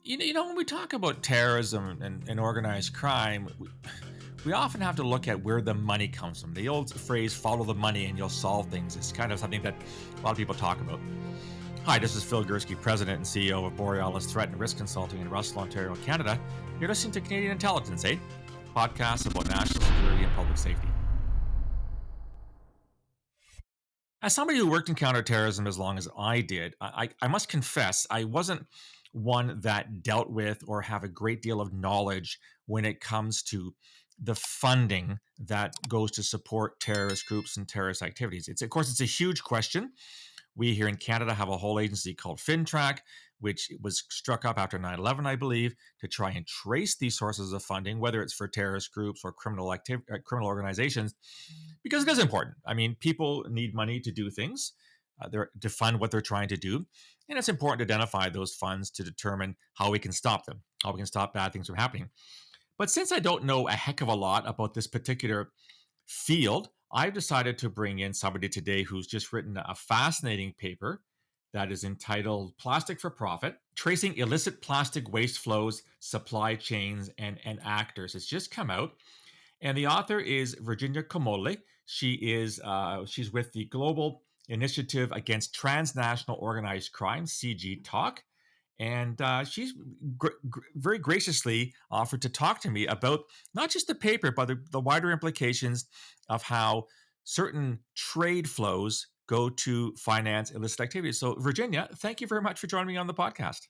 When we talk about terrorism and organized crime, we often have to look at where the money comes from. The old phrase, follow the money and you'll solve things, is kind of something that a lot of people talk about. Hi, this is Phil Gurski, President and CEO of Borealis Threat and Risk Consulting in Russell, Ontario, Canada. You're listening to Canadian Intelligence, podcast about national security and public safety. As somebody who worked in counterterrorism as long as I did, I must confess I wasn't one that dealt with or have a great deal of knowledge when it comes to the funding that goes to support terrorist groups and terrorist activities. Of course, it's a huge question. We here in Canada have a whole agency called Fintrac, which was struck up after 9/11, I believe, to try and trace these sources of funding, whether it's for terrorist groups or criminal organizations, because it is important. I mean, people need money to do things, to fund what they're trying to do, and it's important to identify those funds to determine how we can stop them, how we can stop bad things from happening. But since I don't know a heck of a lot about this particular field, I've decided to bring in somebody today who's just written a fascinating paper that is entitled Plastic for Profit: Tracing Illicit Plastic Waste Flows, Supply Chains, and Actors. It's just come out. And the author is Virginia Comolli. She's with the Global Initiative Against Transnational Organized Crime, CIEh, and she's very graciously offered to talk to me about not just the paper, but the wider implications of how certain trade flows go to finance illicit activities. So, Virginia, thank you very much for joining me on the podcast.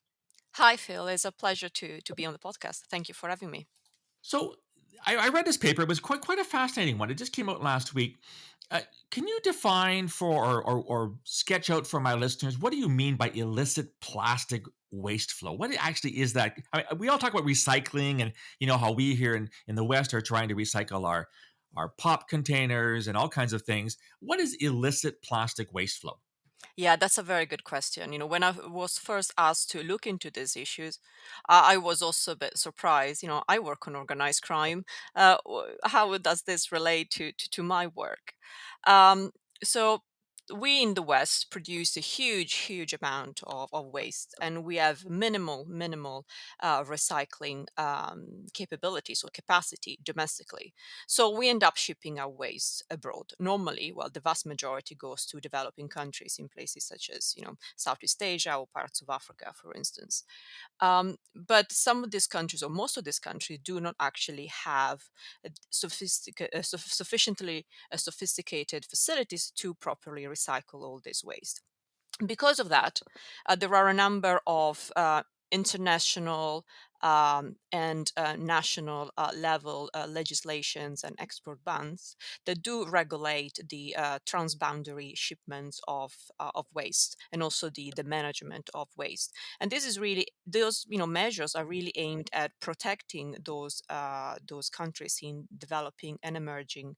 Hi, Phil. It's a pleasure to be on the podcast. Thank you for having me. So, I read this paper. It was quite a fascinating one. It just came out last week. Uh, can you define for or sketch out for my listeners what do you mean by illicit plastic waste flow? What actually is that? I mean, we all talk about recycling, and how we here in the West are trying to recycle our pop containers and all kinds of things. What is illicit plastic waste flow? Yeah, that's a very good question. When I was first asked to look into these issues, I was also a bit surprised. I work on organized crime. How does this relate to my work? Um, so we in the West produce a huge amount of waste, and we have minimal recycling capabilities or capacity domestically. So we end up shipping our waste abroad. Normally, well, the vast majority goes to developing countries in places such as, Southeast Asia or parts of Africa, for instance. But some of these countries, or most of these countries, do not actually have sufficiently sophisticated facilities to properly recycle all this waste. Because of that, there are a number of international and national level legislations and export bans that do regulate the transboundary shipments of waste, and also the management of waste. And this is really, those measures are really aimed at protecting those countries in developing and emerging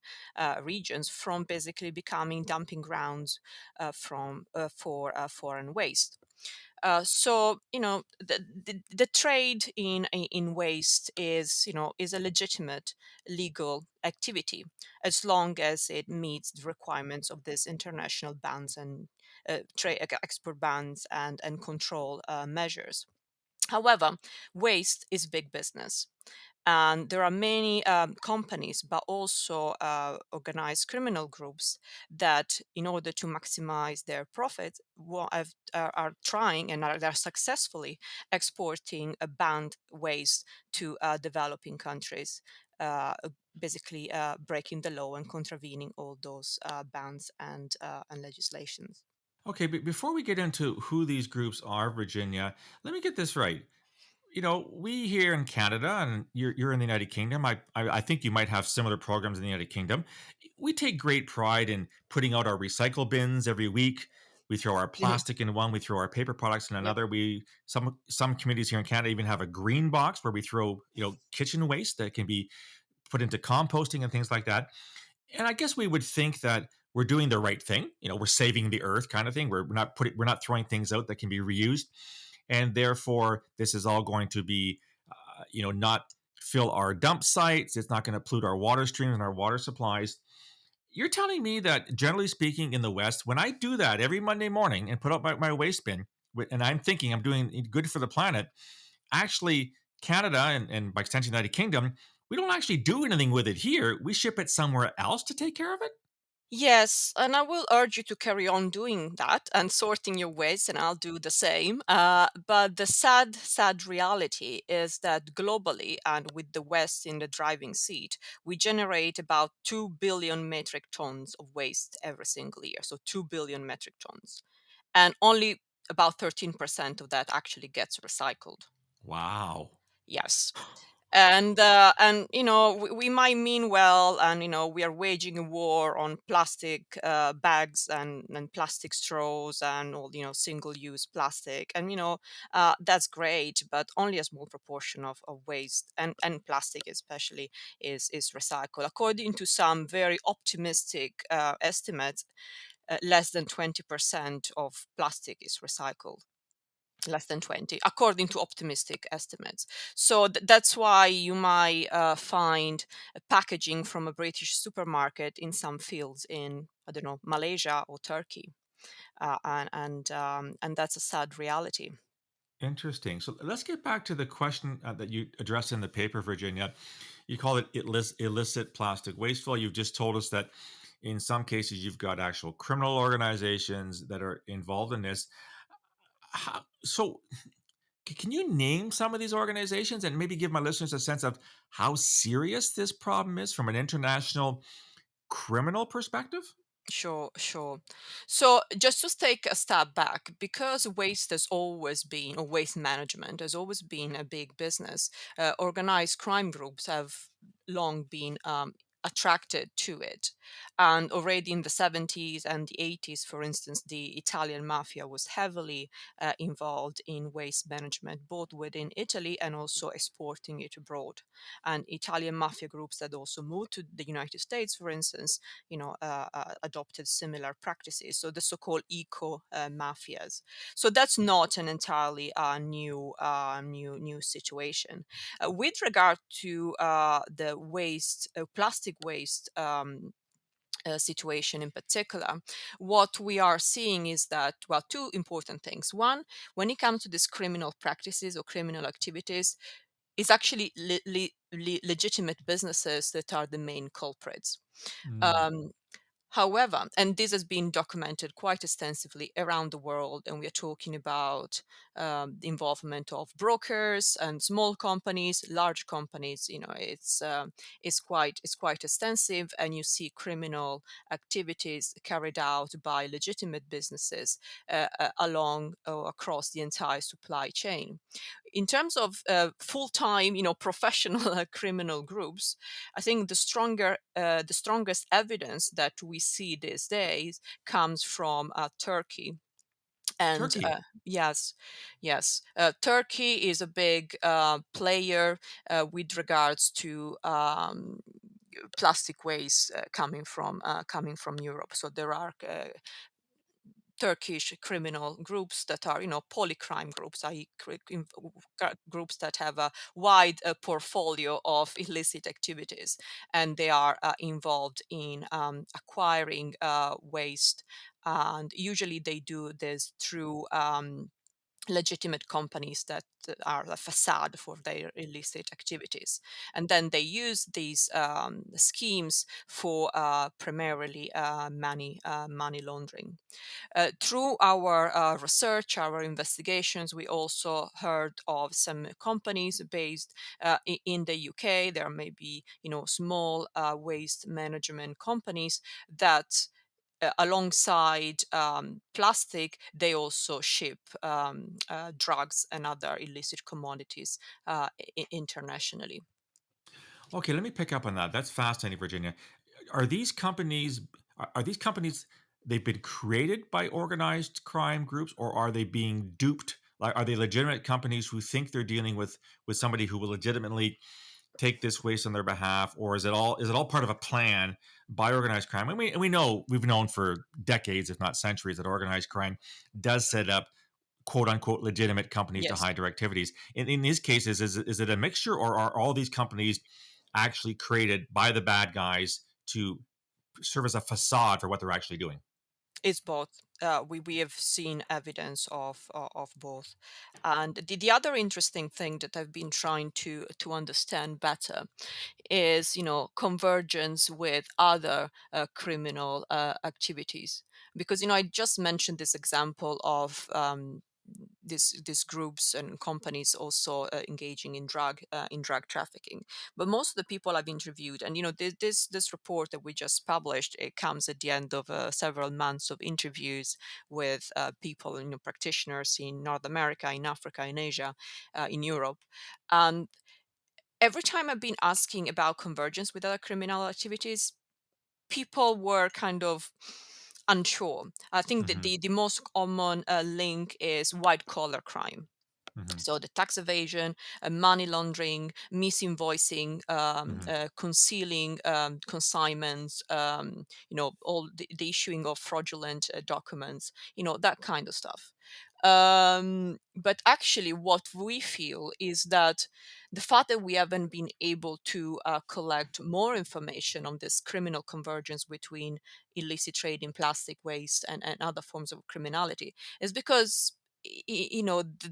regions from basically becoming dumping grounds for foreign waste. So the trade in waste is a legitimate legal activity, as long as it meets the requirements of these international bans and export bans and control measures. However, waste is big business. And there are many companies, but also organized criminal groups that, in order to maximize their profits, are trying and they're successfully exporting a banned waste to developing countries, basically breaking the law and contravening all those bans and legislations. Okay, but before we get into who these groups are, Virginia, let me get this right. We here in Canada, and you're in the United Kingdom. I think you might have similar programs in the United Kingdom. We take great pride in putting out our recycle bins every week. We throw our Mhm. plastic in one, we throw our paper products in Yep. another. Some communities here in Canada even have a green box where we throw kitchen waste that can be put into composting and things like that. And I guess we would think that we're doing the right thing. We're saving the earth, kind of thing. We're not throwing things out that can be reused, and therefore this is all going to be, not fill our dump sites. It's not going to pollute our water streams and our water supplies. You're telling me that, generally speaking, in the West, when I do that every Monday morning and put up my waste bin, and I'm thinking I'm doing good for the planet, actually, Canada and by extension, the United Kingdom, we don't actually do anything with it here. We ship it somewhere else to take care of it. Yes, and I will urge you to carry on doing that and sorting your waste, and I'll do the same. But the sad reality is that globally, and with the West in the driving seat, we generate about 2 billion metric tons of waste every single year. So 2 billion metric tons. And only about 13% of that actually gets recycled. Wow. Yes. And we might mean well, and we are waging a war on plastic bags and plastic straws and all single use plastic, and that's great, but only a small proportion of waste and plastic especially is recycled. According to some very optimistic estimates, less than 20% of plastic is recycled, less than 20 according to optimistic estimates. So that's why you might find packaging from a British supermarket in some fields in, I don't know, Malaysia or Turkey, and that's a sad reality. Interesting. So let's get back to the question that you addressed in the paper, Virginia. You call it illicit plastic waste flow. You've just told us that in some cases you've got actual criminal organizations that are involved in this. So, can you name some of these organizations and maybe give my listeners a sense of how serious this problem is from an international criminal perspective? Sure, sure. So just to take a step back, because waste has always been, or waste management has always been a big business, organized crime groups have long been attracted to it. And already in the 70s and the 80s, for instance, the Italian mafia was heavily involved in waste management, both within Italy and also exporting it abroad. And Italian mafia groups that also moved to the United States, for instance, adopted similar practices. So the so-called eco mafias. So that's not an entirely new situation. With regard to the waste, plastic waste. Situation in particular, what we are seeing is that, well, two important things. One, when it comes to these criminal practices or criminal activities, it's actually legitimate businesses that are the main culprits. Mm. Um, However, and this has been documented quite extensively around the world, and we are talking about the involvement of brokers and small companies, large companies. It's quite extensive, and you see criminal activities carried out by legitimate businesses along or across the entire supply chain. In terms of full-time, professional criminal groups, I think the strongest evidence that we see these days comes from Turkey. And Turkey. yes, yes, Turkey is a big player with regards to plastic waste coming from Europe. So there are Turkish criminal groups that are, polycrime groups, i.e., groups that have a wide portfolio of illicit activities, and they are involved in acquiring waste, and usually they do this through legitimate companies that are a facade for their illicit activities. And then they use these schemes for primarily money laundering. Through our research, our investigations, we also heard of some companies based in the UK. There may be, small waste management companies that alongside plastic, they also ship drugs and other illicit commodities internationally. Okay, let me pick up on that. That's fascinating, Virginia. Are these companies are these companies they've been created by organized crime groups, or are they being duped? Like, are they legitimate companies who think they're dealing with somebody who will legitimately take this waste on their behalf, or is it all part of a plan by organized crime? And we know we've known for decades, if not centuries, that organized crime does set up quote unquote legitimate companies to Yes, hide their activities. In these cases, is it a mixture, or are all these companies actually created by the bad guys to serve as a facade for what they're actually doing? it's both. we have seen evidence of both. And the other interesting thing that I've been trying to understand better is, convergence with other criminal activities. Because, I just mentioned this example of these groups and companies also engaging in drug trafficking. But most of the people I've interviewed, and this report that we just published, it comes at the end of several months of interviews with people, practitioners in North America, in Africa, in Asia, in Europe. And every time I've been asking about convergence with other criminal activities, people were kind of unsure. I think that Hmm. the most common link is white collar crime. Hmm. So the tax evasion, money laundering, misinvoicing, Hmm. concealing consignments, all the issuing of fraudulent documents, that kind of stuff. But actually, what we feel is that the fact that we haven't been able to collect more information on this criminal convergence between illicit trade in plastic waste and other forms of criminality is because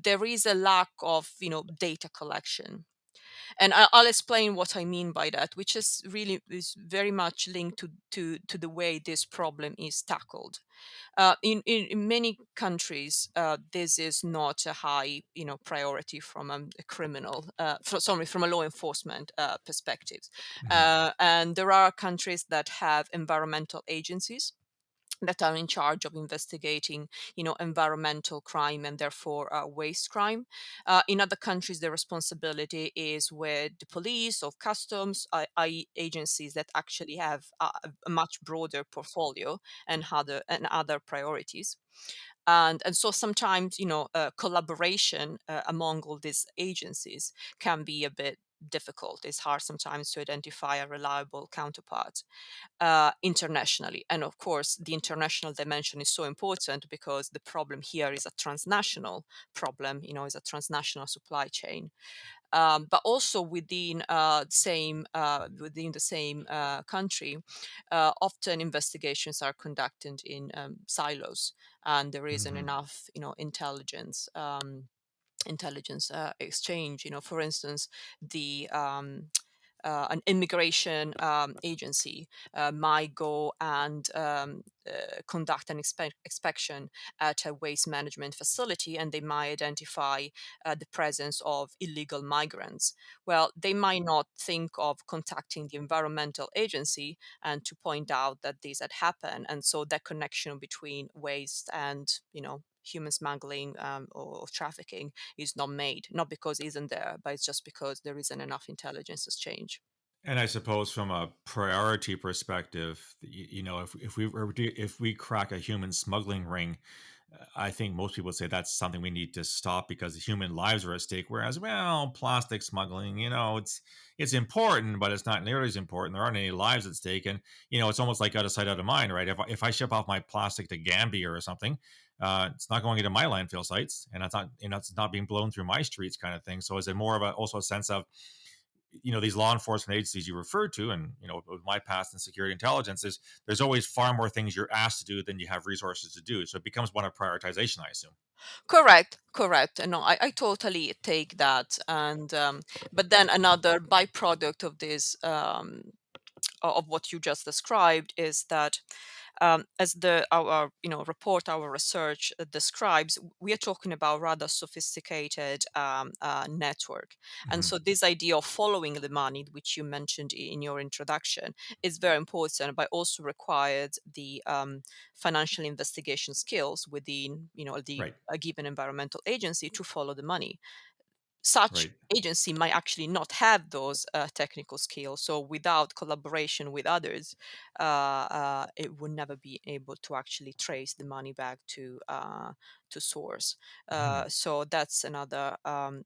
there is a lack of data collection. And I'll explain what I mean by that, which is very much linked to the way this problem is tackled. In many countries, this is not a high priority from a criminal sorry, from a law enforcement perspective. Hmm. And there are countries that have environmental agencies that are in charge of investigating, environmental crime and therefore waste crime. In other countries, the responsibility is with the police or customs, i.e., agencies that actually have a much broader portfolio and other priorities. And so sometimes, collaboration among all these agencies can be a bit difficult. It's hard sometimes to identify a reliable counterpart internationally. And of course, the international dimension is so important because the problem here is a transnational problem, is a transnational supply chain. But also within the same country, often investigations are conducted in silos, and there isn't Hmm. enough, intelligence exchange. For instance, the an immigration agency might go and conduct an inspection at a waste management facility, and they might identify the presence of illegal migrants. Well, they might not think of contacting the environmental agency and to point out that this had happened. And so that connection between waste and, human smuggling or trafficking is not made, not because it isn't there, but it's just because there isn't enough intelligence exchange. And I suppose from a priority perspective, if we crack a human smuggling ring, I think most people would say that's something we need to stop because human lives are at stake. Whereas, well, plastic smuggling, it's important, but it's not nearly as important. There aren't any lives at stake, and it's almost like out of sight, out of mind, right? If I ship off my plastic to Gambia or something, it's not going into my landfill sites, and it's not being blown through my streets, kind of thing. So, is it more of also a sense of these law enforcement agencies you refer to, and with my past in security intelligence, is there's always far more things you're asked to do than you have resources to do, so it becomes one of prioritization, I assume. Correct, correct. No, I totally take that. And but then another byproduct of this, of what you just described, is that as our report, our research describes, we are talking about rather sophisticated network. And Hmm. so this idea of following the money, which you mentioned in your introduction, is very important, but also required the financial investigation skills within the Right. a given environmental agency to follow the money. Such Right. agency might actually not have those technical skills. So without collaboration with others, it would never be able to actually trace the money back to source. Hmm. So that's another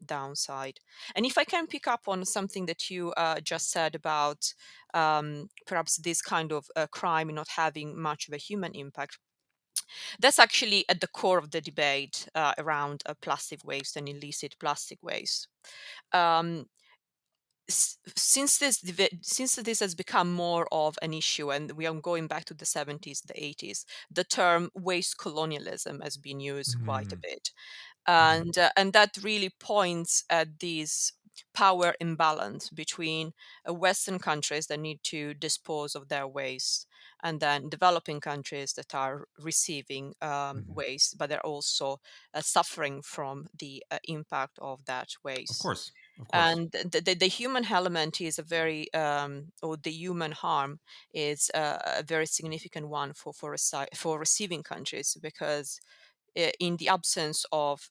downside. And if I can pick up on something that you just said about perhaps this kind of crime not having much of a human impact, that's actually at the core of the debate around plastic waste and illicit plastic waste. Um, since this has become more of an issue, and we are going back to the 70s, the 80s, the term waste colonialism has been used quite a Mm, bit, mhm. and that really points at this power imbalance between Western countries that need to dispose of their waste, and then developing countries that are receiving Mhm. waste, but they're also suffering from the impact of that Of waste. course, of course. And the human element is a very or the human harm is a very significant one for receiving countries, because in the absence of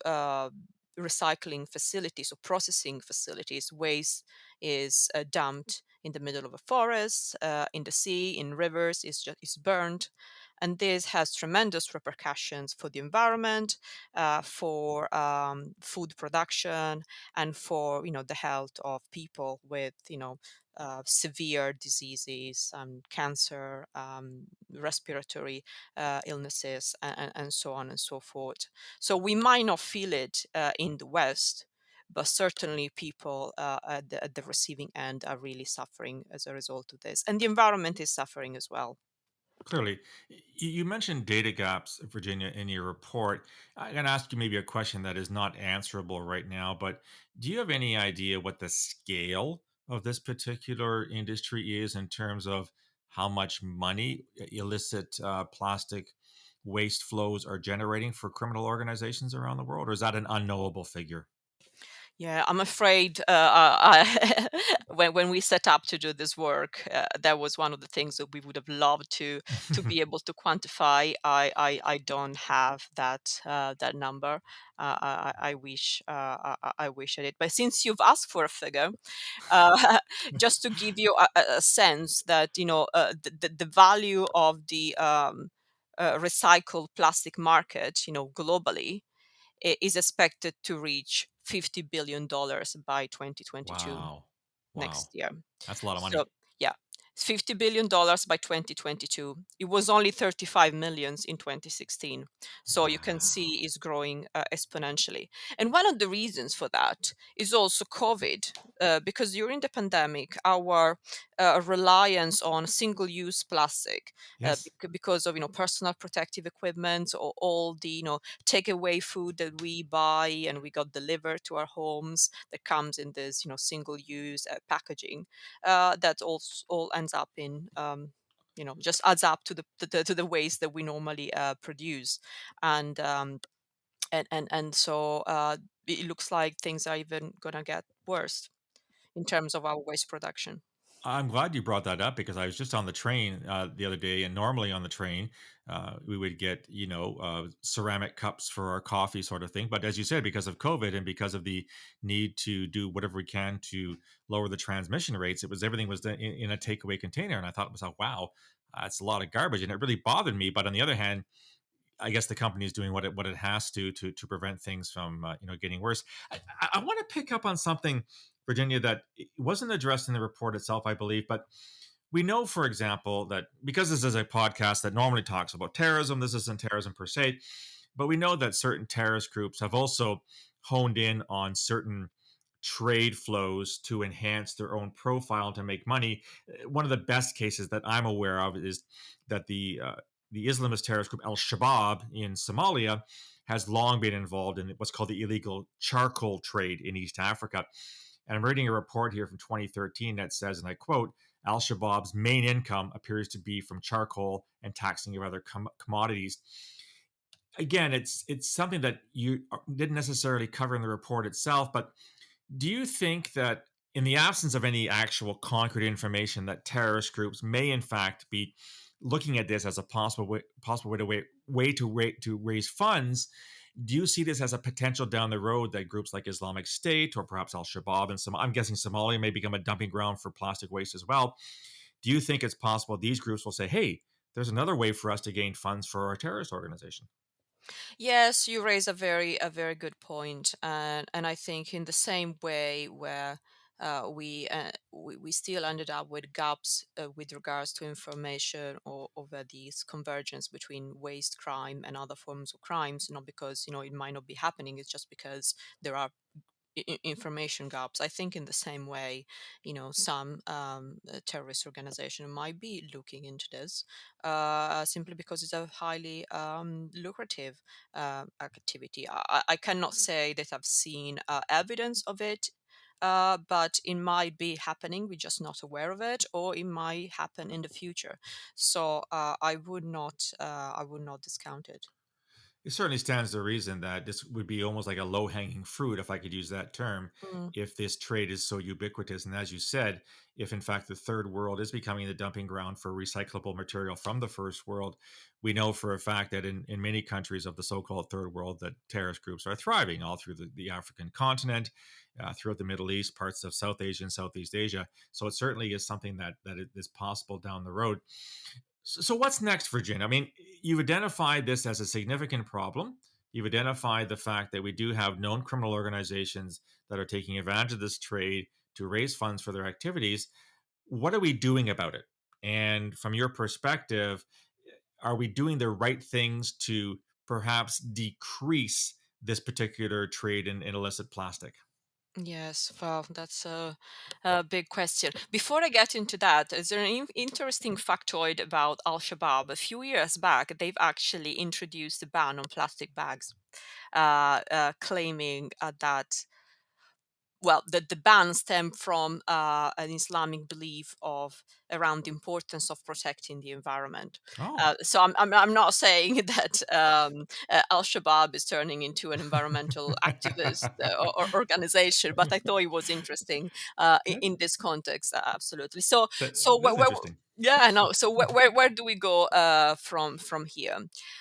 recycling facilities or processing facilities, waste is dumped in the middle of a forest, in the sea, in rivers, is burned. And this has tremendous repercussions for the environment, for food production, and for the health of people with severe diseases, cancer, respiratory illnesses, and so on and so forth. So we might not feel it in the West, but certainly people at the receiving end are really suffering as a result of this. And the environment is suffering as well. Clearly, you mentioned data gaps, Virginia, in your report. I'm going to ask you maybe a question that is not answerable right now, but do you have any idea what the scale of this particular industry is in terms of how much money illicit plastic waste flows are generating for criminal organizations around the world? Or is that an unknowable figure? Yeah, I'm afraid when we set up to do this work, that was one of the things that we would have loved to be able to quantify. I don't have that number. I wish I wish I did. But since you've asked for a figure, just to give you a sense that the value of the recycled plastic market, globally, is expected to reach $50 billion by 2022, Wow. next Wow. year. That's a lot of So money. yeah, $50 billion by 2022. It was only 35 millions in 2016. So you can Wow. see it's growing exponentially. And one of the reasons for that is also COVID, because during the pandemic, our reliance on single-use plastic, Yes. because of personal protective equipment, or all the takeaway food that we buy and we got delivered to our homes that comes in this single-use packaging, that all ends up in just adds up to the waste that we normally produce. And um, and and, and so it looks like things are even gonna get worse in terms of our waste production. I'm glad you brought that up because I was just on the train the other day, and normally on the train, we would get ceramic cups for our coffee, sort of thing. But as you said, because of COVID and because of the need to do whatever we can to lower the transmission rates, it was everything was done in a takeaway container, and I thought to myself, "Wow, that's a lot of garbage," and it really bothered me. But on the other hand, I guess the company is doing what it has to prevent things from getting worse. I want to pick up on something, Virginia, that wasn't addressed in the report itself, I believe, but we know, for example, that because this is a podcast that normally talks about terrorism, this isn't terrorism per se, but we know that certain terrorist groups have also honed in on certain trade flows to enhance their own profile and to make money. One of the best cases that I'm aware of is that the Islamist terrorist group Al Shabaab in Somalia has long been involved in what's called the illegal charcoal trade in East Africa. And I'm reading a report here from 2013 that says, and I quote, Al Shabaab's main income appears to be from charcoal and taxing of other commodities. Again, it's something that you didn't necessarily cover in the report itself, but do you think that in the absence of any actual concrete information that terrorist groups may in fact be looking at this as a possible way to raise funds, do you see this as a potential down the road that groups like Islamic State or perhaps Al Shabaab and I'm guessing Somalia may become a dumping ground for plastic waste as well? Do you think it's possible these groups will say, "Hey, there's another way for us to gain funds for our terrorist organization"? Yes, you raise a very good point, and I think in the same way where we still ended up with gaps with regards to information, or over these convergence between waste crime and other forms of crimes, not because it might not be happening, it's just because there are information gaps. I think in the same way, some terrorist organization might be looking into this, simply because it's a highly lucrative activity. I cannot say that I've seen evidence of it. But it might be happening, we're just not aware of it, or it might happen in the future. So I would not discount it. It certainly stands to reason that this would be almost like a low hanging fruit, if I could use that term, Mm, if this trade is so ubiquitous. And as you said, if in fact the third world is becoming the dumping ground for recyclable material from the first world, we know for a fact that in many countries of the so called third world, that terrorist groups are thriving all through the African continent, throughout the Middle East, parts of South Asia and Southeast Asia. So it certainly is something that is possible down the road. So what's next, Virginia? I mean, you've identified this as a significant problem. You've identified the fact that we do have known criminal organizations that are taking advantage of this trade to raise funds for their activities. What are we doing about it? And from your perspective, are we doing the right things to perhaps decrease this particular trade in illicit plastic? yes, well, that's a big question. Before I get into that, is there an interesting factoid about Al Shabaab? A few years back, they've actually introduced a ban on plastic bags, claiming that, well, the ban stemmed from an Islamic belief of around the importance of protecting the environment. Oh, So I'm not saying that Al Shabaab is turning into an environmental activist or organization, but I thought it was interesting yeah, in this context. Absolutely. So that's interesting. yeah, I know. So where do we go from here?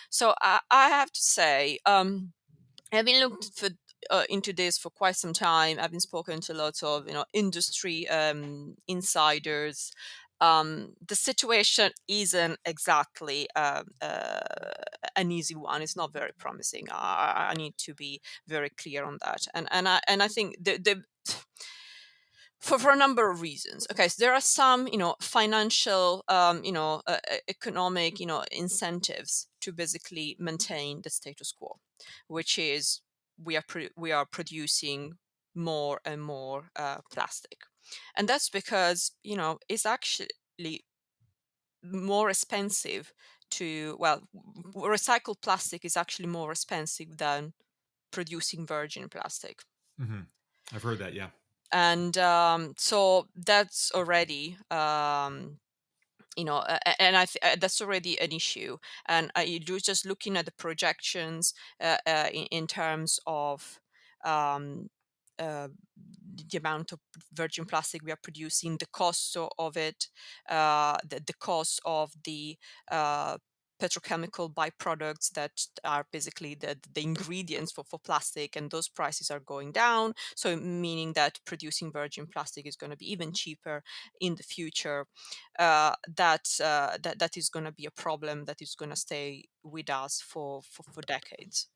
So I have to say. I've been looked for into this for quite some time. I've been spoken to lots of industry insiders. The situation isn't exactly an easy one. It's not very promising. I need to be very clear on that. And I think the for a number of reasons. Okay, so there are some financial economic incentives to basically maintain the status quo, which is we are producing more and more plastic, and that's because it's actually more expensive to, well, recycled plastic is actually more expensive than producing virgin plastic. Hmm. I've heard that. Yeah. And so that's already and that's already an issue. And you do just looking at the projections in terms of um, uh, the amount of virgin plastic we are producing, the cost of it, the cost of the petrochemical byproducts that are basically the ingredients for plastic, and those prices are going down. So meaning that producing virgin plastic is going to be even cheaper in the future. That is going to be a problem that is going to stay with us for decades.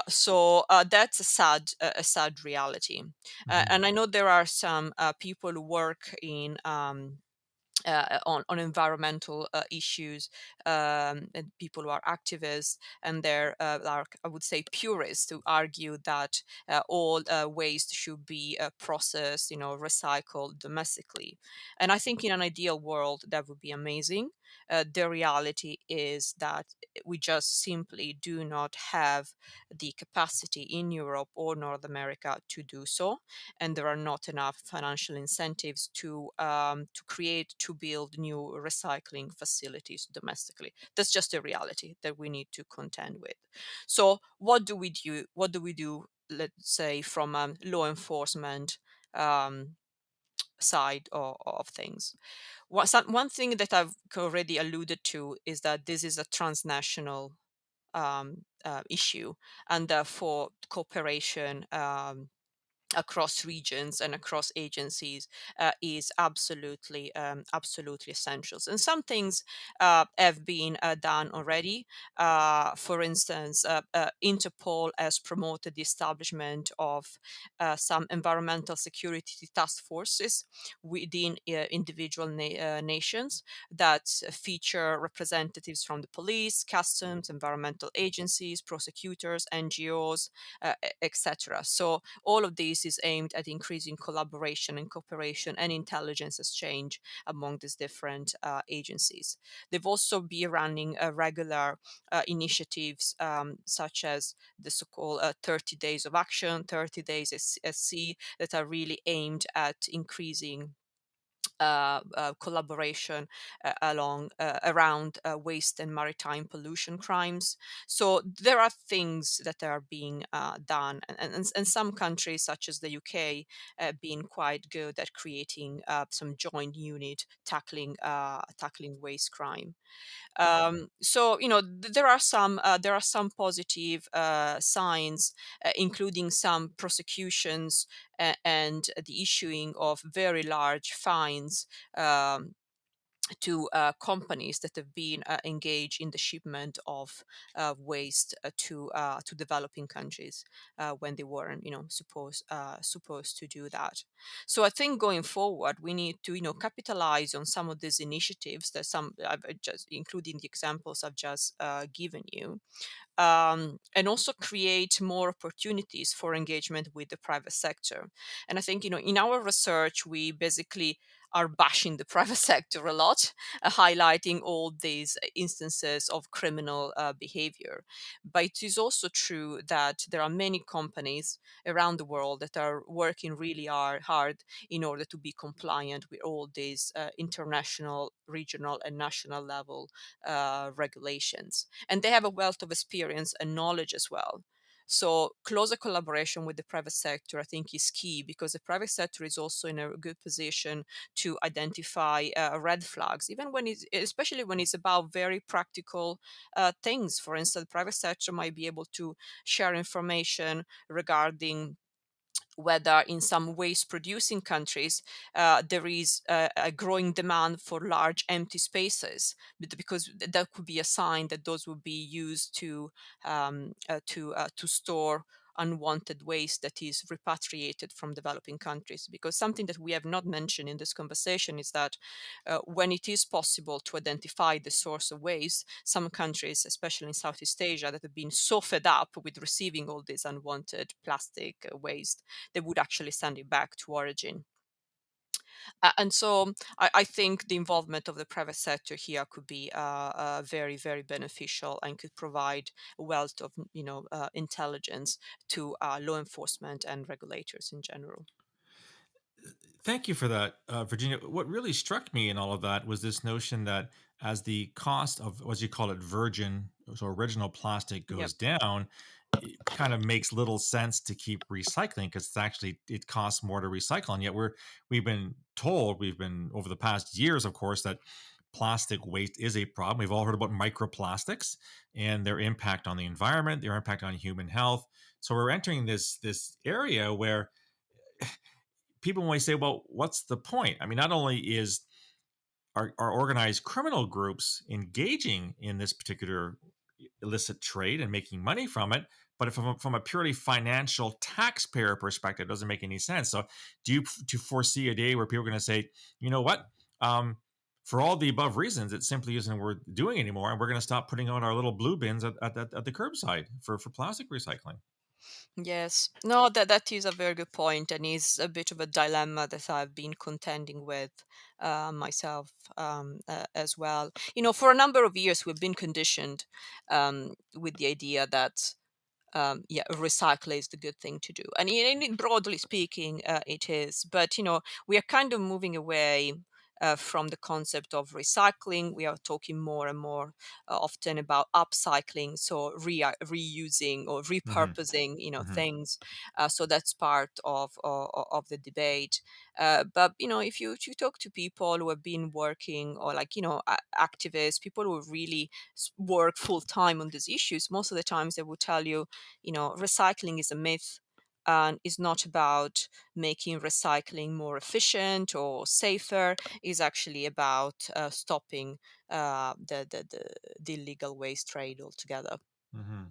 So that's a sad reality. Hmm. And I know there are some people who work in on environmental issues, and people who are activists, and they're are, I would say, purists, who argue that all waste should be processed, recycled domestically. And I think in an ideal world that would be amazing. The reality is that we just simply do not have the capacity in Europe or North America to do so, and there are not enough financial incentives to build new recycling facilities domestically. That's just a reality that we need to contend with. So what do we do? What do we do? Let's say from law enforcement um, side of things. One thing that I've already alluded to is that this is a transnational issue, and therefore cooperation across regions and across agencies is absolutely essential. And some things have been done already. For instance, Interpol has promoted the establishment of some environmental security task forces within individual nations that feature representatives from the police, customs, environmental agencies, prosecutors, NGOs, etc. So all of these this is aimed at increasing collaboration and cooperation and intelligence exchange among these different agencies. They've also been running regular initiatives such as the so-called 30 days of action, 30 days SC, that are really aimed at increasing collaboration around waste and maritime pollution crimes. So there are things that are being done, and some countries, such as the UK, being quite good at creating some joint unit tackling waste crime. So there are some positive signs, including some prosecutions and the issuing of very large fines. To companies that have been engaged in the shipment of waste to developing countries when they weren't, supposed to do that. So I think going forward, we need to, capitalize on some of these initiatives that some I've just, including the examples I've just given you, and also create more opportunities for engagement with the private sector. And I think, in our research, we basically are bashing the private sector a lot, highlighting all these instances of criminal behavior. But it is also true that there are many companies around the world that are working really hard in order to be compliant with all these international, regional, and national level regulations. And they have a wealth of experience and knowledge as well. So closer collaboration with the private sector, I think, is key, because the private sector is also in a good position to identify red flags, even when especially when it's about very practical things. For instance, the private sector might be able to share information regarding whether in some waste producing countries there is a growing demand for large empty spaces, because that could be a sign that those would be used to store unwanted waste that is repatriated from developing countries. Because something that we have not mentioned in this conversation is that when it is possible to identify the source of waste, some countries, especially in Southeast Asia, that have been so fed up with receiving all this unwanted plastic waste, they would actually send it back to origin. And so I think the involvement of the private sector here could be very, very beneficial, and could provide a wealth of, intelligence to law enforcement and regulators in general. Thank you for that, Virginia. What really struck me in all of that was this notion that as the cost of, what you call it, virgin, so original plastic Yep. goes down, it kind of makes little sense to keep recycling, because it's actually, it costs more to recycle. And yet we've been told, we've been over the past years, of course, that plastic waste is a problem. We've all heard about microplastics and their impact on the environment, their impact on human health. So we're entering this area where people might say, well, what's the point? I mean, not only is are organized criminal groups engaging in this particular illicit trade and making money from it, but from a purely financial taxpayer perspective, it doesn't make any sense. So do you foresee a day where people are going to say, you know what? For all the above reasons, it simply isn't worth doing anymore, and we're going to stop putting out our little blue bins at the curbside for plastic recycling. Yes. No, that is a very good point, and is a bit of a dilemma that I've been contending with myself as well. For a number of years, we've been conditioned with the idea that yeah, recycle is the good thing to do, and broadly speaking, it is. But we are kind of moving away. From the concept of recycling, we are talking more and more often about upcycling, so reusing or Hmm. repurposing, Hmm. things. So that's part of the debate. But if you talk to people who have been working, or like activists, people who really work full time on these issues, most of the times they will tell you, recycling is a myth and is not about making recycling more efficient or safer. Is actually about stopping the illegal waste trade altogether. Hmm.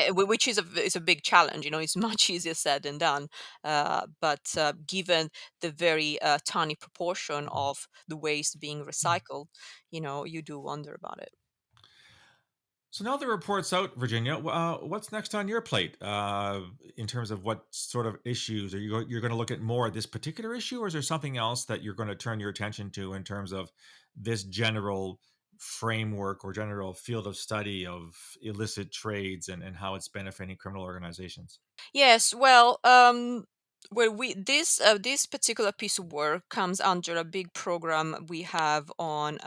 Which is a big challenge. It's much easier said than done. But given the very tiny proportion Hmm. of the waste being recycled, you do wonder about it. So now the report's out, Virginia. What's next on your plate in terms of what sort of issues? Are you're going to look at more at this particular issue, or is there something else that you're going to turn your attention to in terms of this general framework or general field of study of illicit trades and how it's benefiting criminal organizations? Yes, well, we this particular piece of work comes under a big program we have on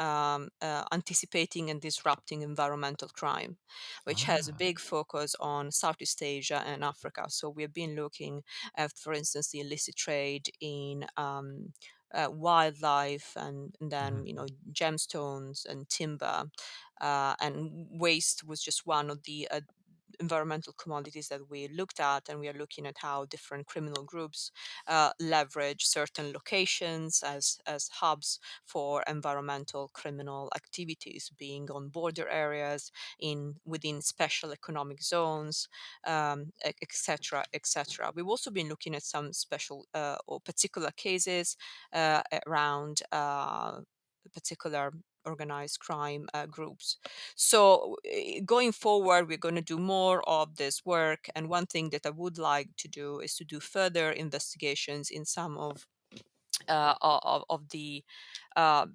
anticipating and disrupting environmental crime, which has a Ah. big focus on Southeast Asia and Africa. So we have been looking at, for instance, the illicit trade in wildlife and then Mhm. gemstones and timber, and waste was just one of the environmental commodities that we looked at, and we are looking at how different criminal groups leverage certain locations as hubs for environmental criminal activities, being on border areas, in within special economic zones, etc., etc. We've also been looking at some special or particular cases around particular organized crime groups. So, going forward, we're going to do more of this work. And one thing that I would like to do is to do further investigations in some of the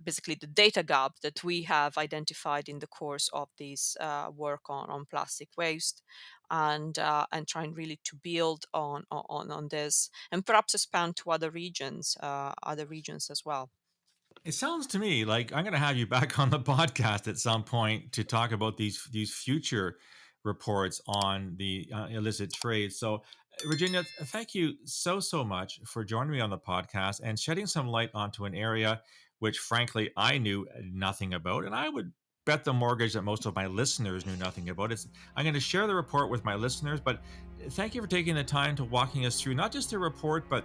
basically the data gap that we have identified in the course of this work on plastic waste, and trying really to build on this, and perhaps expand to other regions as well. It sounds to me like I'm going to have you back on the podcast at some point to talk about these future reports on the illicit trade. So, Virginia, thank you so much for joining me on the podcast and shedding some light onto an area which, frankly, I knew nothing about, and I would bet the mortgage that most of my listeners knew nothing about. It's I'm going to share the report with my listeners, but thank you for taking the time to walking us through not just the report, but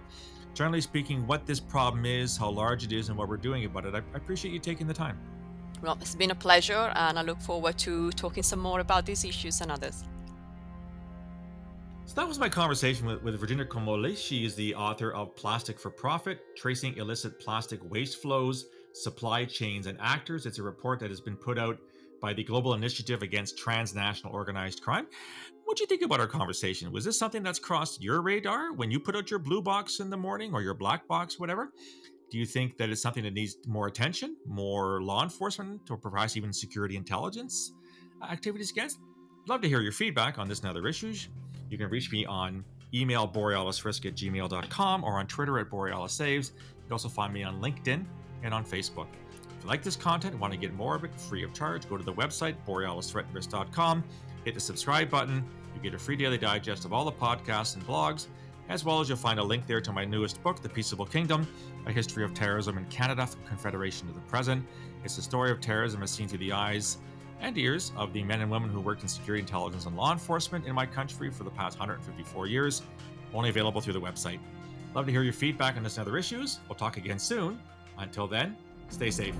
generally speaking, what this problem is, how large it is, and what we're doing about it. I appreciate you taking the time. Well, it's been a pleasure, and I look forward to talking some more about these issues and others. So that was my conversation with Virginia Comolli. She is the author of Plastic for Profit: Tracing Illicit Plastic Waste Flows, Supply Chains, and Actors. It's a report that has been put out by the Global Initiative Against Transnational Organized Crime. What do you think about our conversation? Was this something that's crossed your radar when you put out your blue box in the morning or your black box, whatever? Do you think that it's something that needs more attention, more law enforcement, or perhaps even security intelligence activities against? Love to hear your feedback on this and other issues. You can reach me on email borealisrisk@gmail.com or on Twitter at borealisaves. You can also find me on LinkedIn and on Facebook. If you like this content and want to get more of it free of charge, go to the website borealisthreatrisk.com, hit the subscribe button. You get a free daily digest of all the podcasts and blogs, as well as you'll find a link there to my newest book, The Peaceable Kingdom: A History of Terrorism in Canada from Confederation to the Present. It's the story of terrorism as seen through the eyes and ears of the men and women who worked in security intelligence and law enforcement in my country for the past 154 years. Only available through the website. Love to hear your feedback on this and other issues. We'll talk again soon. Until then, stay safe.